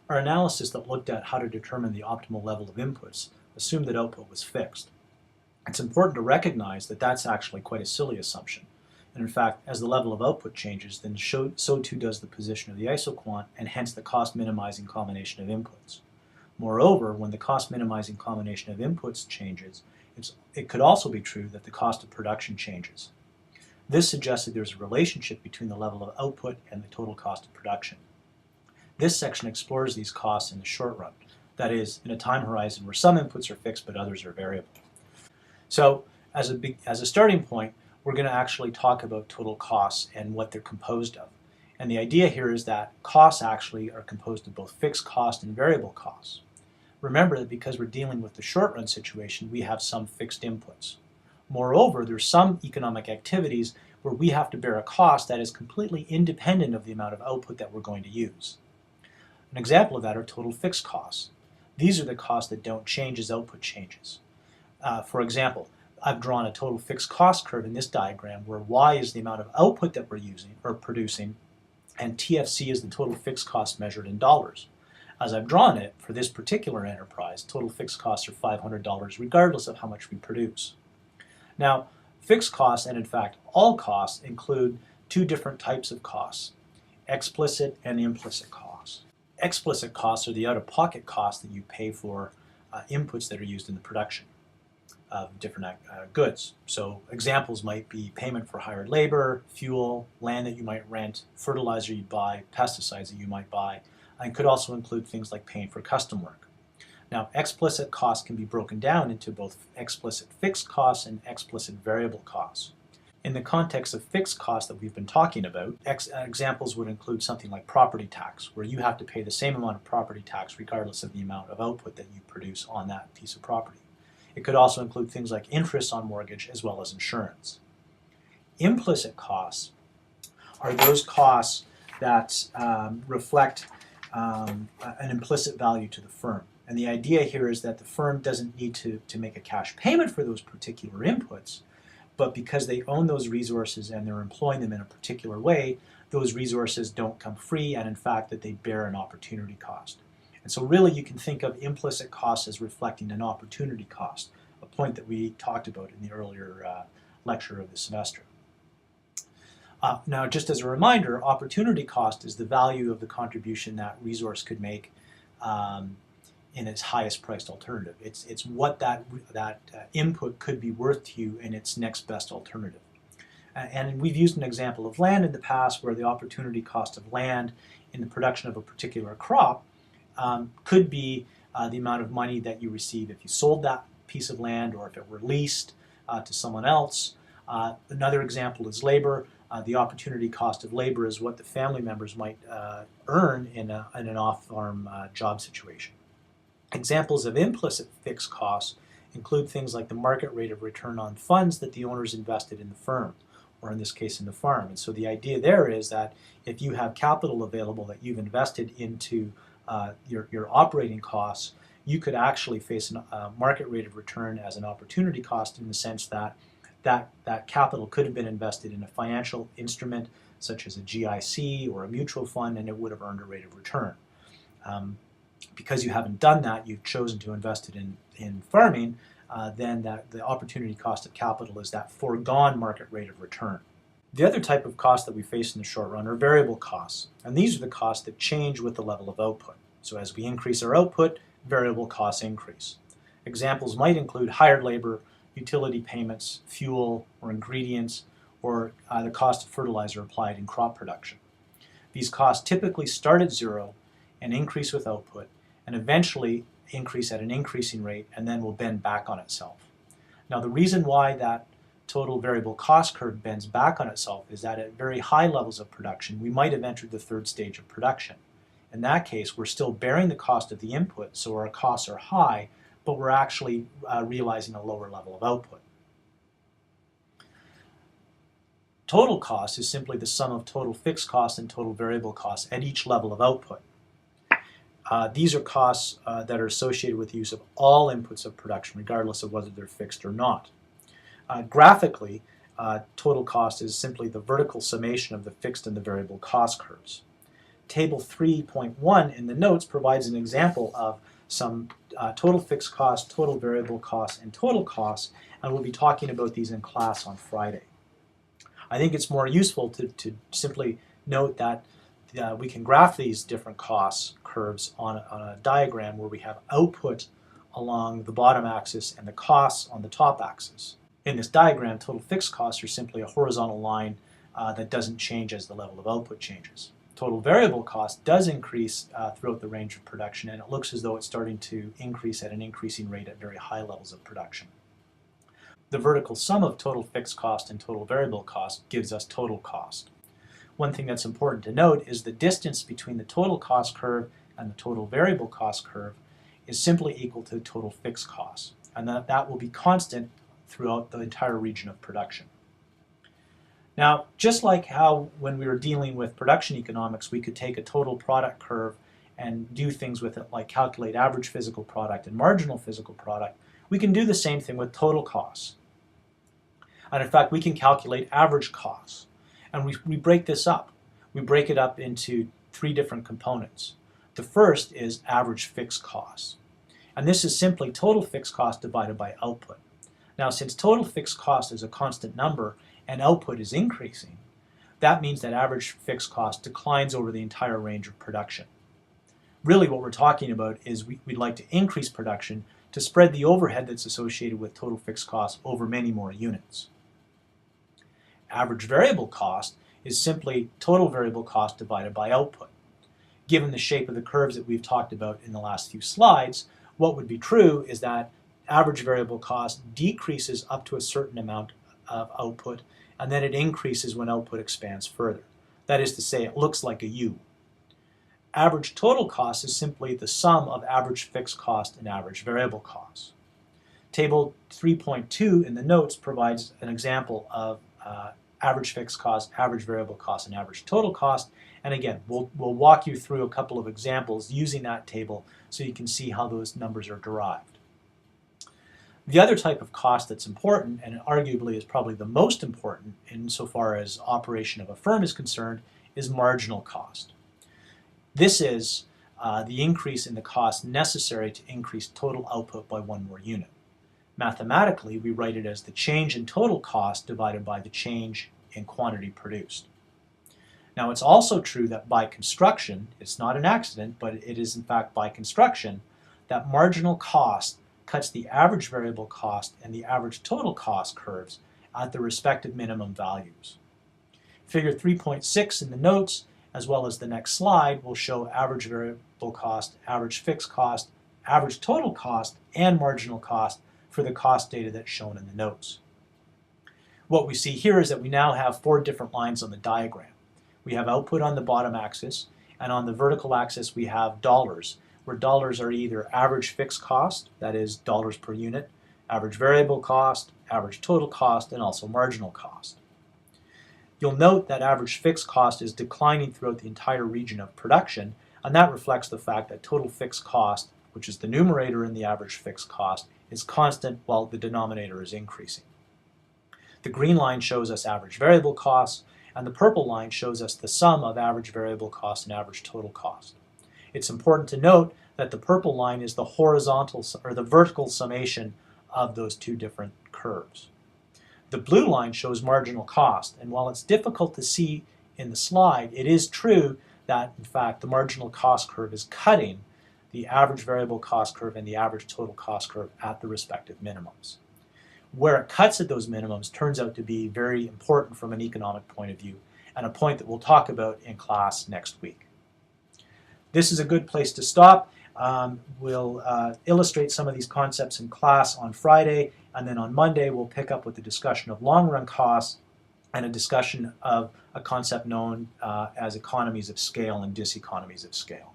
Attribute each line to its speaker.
Speaker 1: Our analysis that looked at how to determine the optimal level of inputs assumed that output was fixed. It's important to recognize that that's actually quite a silly assumption. And in fact, as the level of output changes, then so too does the position of the isoquant, and hence the cost minimizing combination of inputs. Moreover, when the cost minimizing combination of inputs changes, it could also be true that the cost of production changes. This suggests that there's a relationship between the level of output and the total cost of production. This section explores these costs in the short run, that is, in a time horizon where some inputs are fixed but others are variable. So, as a starting point, we're going to actually talk about total costs and what they're composed of. And the idea here is that costs actually are composed of both fixed costs and variable costs. Remember that because we're dealing with the short-run situation, we have some fixed inputs. Moreover, there's some economic activities where we have to bear a cost that is completely independent of the amount of output that we're going to use. An example of that are total fixed costs. These are the costs that don't change as output changes. For example, I've drawn a total fixed cost curve in this diagram where Y is the amount of output that we're using or producing, and TFC is the total fixed cost measured in dollars. As I've drawn it, for this particular enterprise, total fixed costs are $500 regardless of how much we produce. Now, fixed costs, and in fact all costs, include two different types of costs, explicit and implicit costs. Explicit costs are the out-of-pocket costs that you pay for inputs that are used in the production of different goods. So examples might be payment for hired labor, fuel, land that you might rent, fertilizer you buy, pesticides that you might buy, and could also include things like paying for custom work. Now, explicit costs can be broken down into both explicit fixed costs and explicit variable costs. In the context of fixed costs that we've been talking about, examples would include something like property tax, where you have to pay the same amount of property tax regardless of the amount of output that you produce on that piece of property. It could also include things like interest on mortgage as well as insurance. Implicit costs are those costs that reflect an implicit value to the firm. And the idea here is that the firm doesn't need to make a cash payment for those particular inputs, but because they own those resources and they're employing them in a particular way, those resources don't come free, and in fact that they bear an opportunity cost. And so really you can think of implicit costs as reflecting an opportunity cost, a point that we talked about in the earlier lecture of the semester. Now, just as a reminder, opportunity cost is the value of the contribution that resource could make in its highest priced alternative. It's what that input could be worth to you in its next best alternative. And we've used an example of land in the past where the opportunity cost of land in the production of a particular crop could be the amount of money that you receive if you sold that piece of land or if it were leased to someone else. Another example is labor. The opportunity cost of labor is what the family members might earn in an off-farm job situation. Examples of implicit fixed costs include things like the market rate of return on funds that the owners invested in the firm, or in this case in the farm. And so the idea there is that if you have capital available that you've invested into your operating costs, you could actually face a market rate of return as an opportunity cost in the sense that that capital could have been invested in a financial instrument such as a GIC or a mutual fund, and it would have earned a rate of return. Because you haven't done that, you've chosen to invest it in farming, then the opportunity cost of capital is that foregone market rate of return. The other type of cost that we face in the short run are variable costs, and these are the costs that change with the level of output. So as we increase our output, variable costs increase. Examples might include hired labor, utility payments, fuel or ingredients, or the cost of fertilizer applied in crop production. These costs typically start at zero and increase with output, and eventually increase at an increasing rate and then will bend back on itself. Now the reason why that total variable cost curve bends back on itself is that at very high levels of production we might have entered the third stage of production. In that case we're still bearing the cost of the input, so our costs are high, but we're actually realizing a lower level of output. Total cost is simply the sum of total fixed costs and total variable costs at each level of output. These are costs that are associated with the use of all inputs of production, regardless of whether they're fixed or not. Graphically, total cost is simply the vertical summation of the fixed and the variable cost curves. Table 3.1 in the notes provides an example of some total fixed costs, total variable costs, and total costs, and we'll be talking about these in class on Friday. I think it's more useful to simply note that we can graph these different cost curves on a diagram where we have output along the bottom axis and the costs on the top axis. In this diagram, total fixed costs are simply a horizontal line that doesn't change as the level of output changes. Total variable cost does increase throughout the range of production, and it looks as though it's starting to increase at an increasing rate at very high levels of production. The vertical sum of total fixed cost and total variable cost gives us total cost. One thing that's important to note is the distance between the total cost curve and the total variable cost curve is simply equal to total fixed costs, and that will be constant throughout the entire region of production. Now, just like how when we were dealing with production economics, we could take a total product curve and do things with it like calculate average physical product and marginal physical product, we can do the same thing with total costs. And in fact, we can calculate average costs. And we break this up. We break it up into 3 different components. The first is average fixed costs. And this is simply total fixed cost divided by output. Now, since total fixed cost is a constant number and output is increasing, that means that average fixed cost declines over the entire range of production. Really what we're talking about is we'd like to increase production to spread the overhead that's associated with total fixed costs over many more units. Average variable cost is simply total variable cost divided by output. Given the shape of the curves that we've talked about in the last few slides, what would be true is that average variable cost decreases up to a certain amount of output, and then it increases when output expands further. That is to say, it looks like a U. Average total cost is simply the sum of average fixed cost and average variable costs. Table 3.2 in the notes provides an example of average fixed cost, average variable cost, and average total cost. And again, we'll walk you through a couple of examples using that table so you can see how those numbers are derived. The other type of cost that's important, and arguably is probably the most important insofar as operation of a firm is concerned, is marginal cost. This is the increase in the cost necessary to increase total output by 1 more unit. Mathematically, we write it as the change in total cost divided by the change in quantity produced. Now, it's also true that by construction, it's not an accident, but it is in fact by construction, that marginal cost cuts the average variable cost and the average total cost curves at the respective minimum values. Figure 3.6 in the notes, as well as the next slide, will show average variable cost, average fixed cost, average total cost, and marginal cost for the cost data that's shown in the notes. What we see here is that we now have 4 different lines on the diagram. We have output on the bottom axis, and on the vertical axis we have dollars, where dollars are either average fixed cost, that is dollars per unit, average variable cost, average total cost, and also marginal cost. You'll note that average fixed cost is declining throughout the entire region of production, and that reflects the fact that total fixed cost, which is the numerator in the average fixed cost, is constant while the denominator is increasing. The green line shows us average variable costs, and the purple line shows us the sum of average variable cost and average total cost. It's important to note that the purple line is the horizontal or the vertical summation of those 2 different curves. The blue line shows marginal cost, and while it's difficult to see in the slide, it is true that in fact the marginal cost curve is cutting the average variable cost curve and the average total cost curve at the respective minimums. Where it cuts at those minimums turns out to be very important from an economic point of view, and a point that we'll talk about in class next week. This is a good place to stop. We'll illustrate some of these concepts in class on Friday, and then on Monday we'll pick up with the discussion of long-run costs and a discussion of a concept known as economies of scale and diseconomies of scale.